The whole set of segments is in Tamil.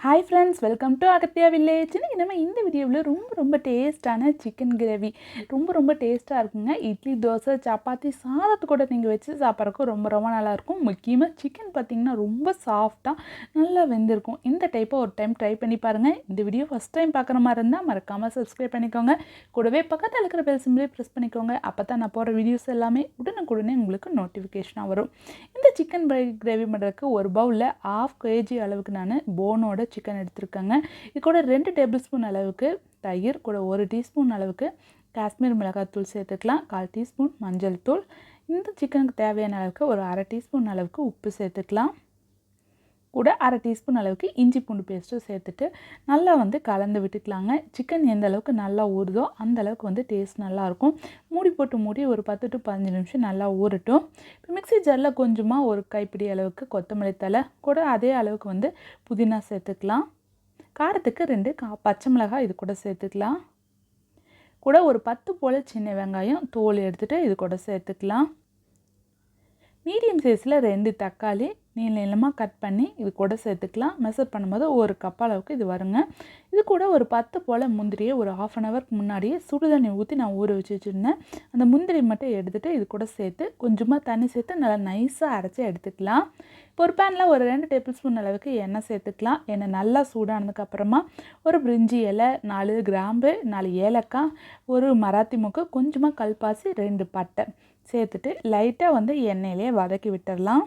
Hi friends, welcome to Agathiya village. இன்னைக்கு நம்ம இந்த வீடியோவில் ரொம்ப டேஸ்ட்டான சிக்கன் கிரேவி ரொம்ப டேஸ்ட்டாக இருக்குங்க. இட்லி, தோசை, சப்பாத்தி, சாதத்து கூட நீங்கள் வச்சு சாப்பிட்றதுக்கு ரொம்ப நல்லாயிருக்கும். முக்கியமாக சிக்கன் பார்த்திங்கன்னா ரொம்ப சாஃப்டாக நல்லா வெந்திருக்கும். இந்த டைப்பை ஒரு டைம் ட்ரை பண்ணி பாருங்கள். இந்த வீடியோ ஃபஸ்ட் டைம் பார்க்குற மாதிரி இருந்தால் மறக்காமல் சப்ஸ்கிரைப் பண்ணிக்கோங்க. கூடவே பக்கத்தில் இருக்கிற பெல் சிம்பிளே ப்ரெஸ் பண்ணிக்கோங்க. அப்போ தான் நான் போகிற வீடியோஸ் எல்லாமே உடனுக்குடனே உங்களுக்கு நோட்டிஃபிகேஷனாக வரும். இந்த சிக்கன் கிரேவி பண்ணுறதுக்கு ஒரு பவுலில் 1/2 kg அளவுக்கு நான் போனோட சிக்கன் எடுத்துருக்கேங்க. இது கூட 2 டேபிள் ஸ்பூன் அளவுக்கு தயிர், கூட 1 டீஸ்பூன் அளவுக்கு காஷ்மீர் மிளகாய்த்தூள் சேர்த்துக்கலாம், 1/4 டீஸ்பூன் மஞ்சள் தூள், இந்த சிக்கனுக்கு தேவையான அளவுக்கு ஒரு 1/2 டீஸ்பூன் அளவுக்கு உப்பு சேர்த்துக்கலாம், கூட 1/2 டீஸ்பூன் அளவுக்கு இஞ்சி பூண்டு பேஸ்ட்டும் சேர்த்துட்டு நல்லா கலந்து விட்டுக்கலாங்க. சிக்கன் எந்த அளவுக்கு நல்லா ஊறுதோ அந்த அளவுக்கு டேஸ்ட் நல்லாயிருக்கும். மூடி ஒரு 10 to 15 நிமிஷம் நல்லா ஊறட்டும். இப்போ மிக்ஸி ஜாரில் கொஞ்சமாக ஒரு கைப்பிடி அளவுக்கு கொத்தமல்லி தழை, கூட அதே அளவுக்கு புதினா சேர்த்துக்கலாம். காரத்துக்கு 2 பச்சை மிளகாய் இது கூட சேர்த்துக்கலாம். கூட ஒரு 10 போல் சின்ன வெங்காயம் தோல் எடுத்துகிட்டு இது கூட சேர்த்துக்கலாம். மீடியம் சைஸில் 2 தக்காளி நீளமாக கட் பண்ணி இது கூட சேர்த்துக்கலாம். மெஷர் பண்ணும்போது 1 கப் அளவுக்கு இது வருங்க. இது கூட ஒரு 10 போல் முந்திரியை ஒரு 1/2 அன் ஹவருக்கு முன்னாடியே சுடுதண்ணி ஊற்றி நான் ஊற வச்சு வச்சுருந்தேன். அந்த முந்திரி மட்டும் எடுத்துகிட்டு இது கூட சேர்த்து கொஞ்சமாக தண்ணி சேர்த்து நல்லா நைஸாக அரைச்சி எடுத்துக்கலாம். இப்போ ஒரு பேனில் ஒரு 2 டேபிள் ஸ்பூன் அளவுக்கு எண்ணெய் சேர்த்துக்கலாம். எண்ணெய் நல்லா சூடானதுக்கப்புறமா ஒரு பிரிஞ்சி இலை, 4 கிராம்பு, 4 ஏலக்காய், ஒரு மராத்தி மொக்கு, கொஞ்சமாக கல்பாசி, 2 பட்டை சேர்த்துட்டு லைட்டாக எண்ணெயிலே வதக்கி விட்டுடலாம்.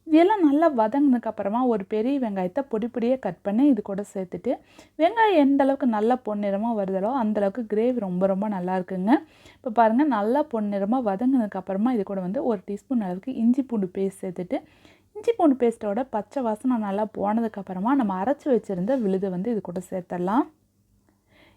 இதெல்லாம் நல்லா வதங்கினதுக்கப்புறமா ஒரு பெரிய வெங்காயத்தை பொடியாக கட் பண்ணி இது கூட சேர்த்துட்டு, வெங்காயம் எந்த அளவுக்கு நல்லா பொன்னிறமாக வருதோ அந்தளவுக்கு கிரேவி ரொம்ப நல்லா இருக்குங்க. இப்போ பாருங்கள், நல்லா பொன்னிறமாக வதங்கினதுக்கப்புறமா இது கூட 1 டீஸ்பூன் அளவுக்கு இஞ்சி பூண்டு பேஸ்ட் சேர்த்துட்டு, இஞ்சி பூண்டு பேஸ்ட்டோட பச்சை வாசனை நல்லா போனதுக்கப்புறமா நம்ம அரைச்சி வச்சுருந்த விழுதை இது கூட சேர்த்துடலாம்.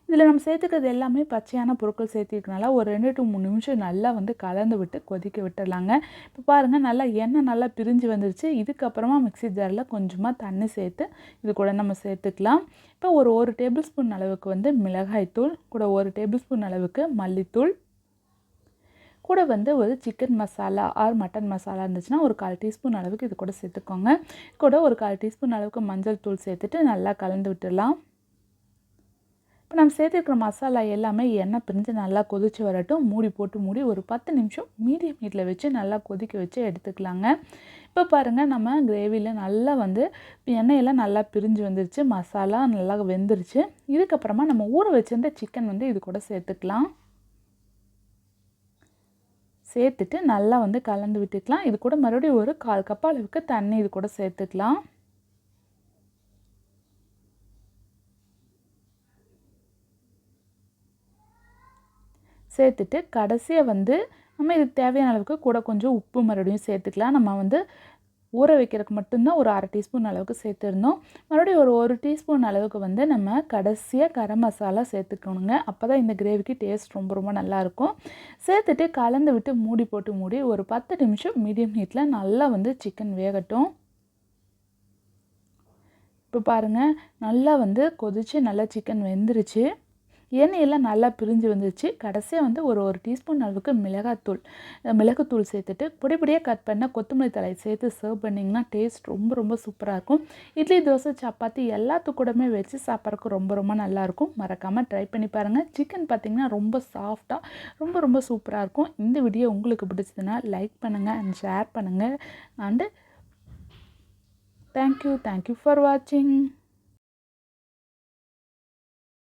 இதில் நம்ம சேர்த்துக்கிறது எல்லாமே பச்சையான பொருட்கள் சேர்த்திருக்கனால ஒரு 2 to 3 நிமிஷம் நல்லா கலந்து விட்டு கொதிக்க விட்டுடலாங்க. இப்போ பாருங்கள், நல்லா எண்ணெய் நல்லா பிரிஞ்சு வந்துருச்சு. இதுக்கப்புறமா மிக்ஸி ஜாரில் கொஞ்சமாக தண்ணி சேர்த்து இது கூட நம்ம சேர்த்துக்கலாம். இப்போ ஒரு டேபிள் ஸ்பூன் அளவுக்கு மிளகாய்த்தூள், கூட 1 டேபிள் ஸ்பூன் அளவுக்கு மல்லித்தூள், கூட ஒரு chicken masala or mutton masala இருந்துச்சுன்னா ஒரு 1/4 டீஸ்பூன் அளவுக்கு இது கூட சேர்த்துக்கோங்க. கூட ஒரு 1/4 டீஸ்பூன் அளவுக்கு மஞ்சள் தூள் சேர்த்துட்டு நல்லா கலந்து விட்டுடலாம். இப்போ நம்ம சேர்த்துருக்கிற மசாலா எல்லாமே எண்ணெய் பிரிஞ்சு நல்லா கொதித்து வரட்டும். மூடி ஒரு 10 நிமிஷம் மீடியம் ஹீட்டில் வச்சு நல்லா கொதிக்க வச்சு எடுத்துக்கலாங்க. இப்போ பாருங்கள், நம்ம கிரேவியில் நல்லா எண்ணெயெல்லாம் நல்லா பிரிஞ்சு வந்துருச்சு, மசாலா நல்லா வெந்துருச்சு. இதுக்கப்புறமா நம்ம ஊற வச்சுருந்த சிக்கன் இது கூட சேர்த்துக்கலாம். சேர்த்துட்டு நல்லா கலந்து விட்டுக்கலாம். இது கூட மறுபடியும் ஒரு 1/4 கப் அளவுக்கு தண்ணி இது கூட சேர்த்துக்கலாம். சேர்த்துட்டு கடைசியாக நம்ம இதுக்கு தேவையான அளவுக்கு கூட கொஞ்சம் உப்பு மறுபடியும் சேர்த்துக்கலாம். நம்ம ஊற வைக்கிறதுக்கு மட்டும்தான் ஒரு 1/2 டீஸ்பூன் அளவுக்கு சேர்த்துருந்தோம். மறுபடியும் ஒரு 1 டீஸ்பூன் அளவுக்கு நம்ம கடைசியாக கரம் மசாலா சேர்த்துக்கணுங்க. அப்போ தான் இந்த கிரேவிக்கு டேஸ்ட் ரொம்ப நல்லாயிருக்கும். சேர்த்துட்டு கலந்து விட்டு மூடி ஒரு 10 நிமிஷம் மீடியம் ஹீட்டில் நல்லா சிக்கன் வேகட்டும். இப்போ பாருங்கள், நல்லா கொதித்து நல்லா சிக்கன் வெந்துருச்சு. எண்ணெயெல்லாம் நல்லா பிரிஞ்சு வந்துச்சு. கடைசியாக ஒரு டீஸ்பூன் அளவுக்கு மிளகுத்தூள் சேர்த்துட்டு பொடியாக கட் பண்ண கொத்தமல்லி தழை சேர்த்து சர்வ் பண்ணிங்கன்னா டேஸ்ட் ரொம்ப சூப்பராக இருக்கும். இட்லி, தோசை, சப்பாத்தி எல்லாத்துக்கு கூடமே வச்சு சாப்பிட்றதுக்கு ரொம்ப நல்லாயிருக்கும். மறக்காமல் ட்ரை பண்ணி பாருங்கள். சிக்கன் பார்த்திங்கன்னா ரொம்ப சாஃப்டாக ரொம்ப சூப்பராக இருக்கும். இந்த வீடியோ உங்களுக்கு பிடிச்சதுன்னா லைக் பண்ணுங்கள் அண்ட் ஷேர் பண்ணுங்கள். அண்டு தேங்க்யூ ஃபார் வாட்சிங்.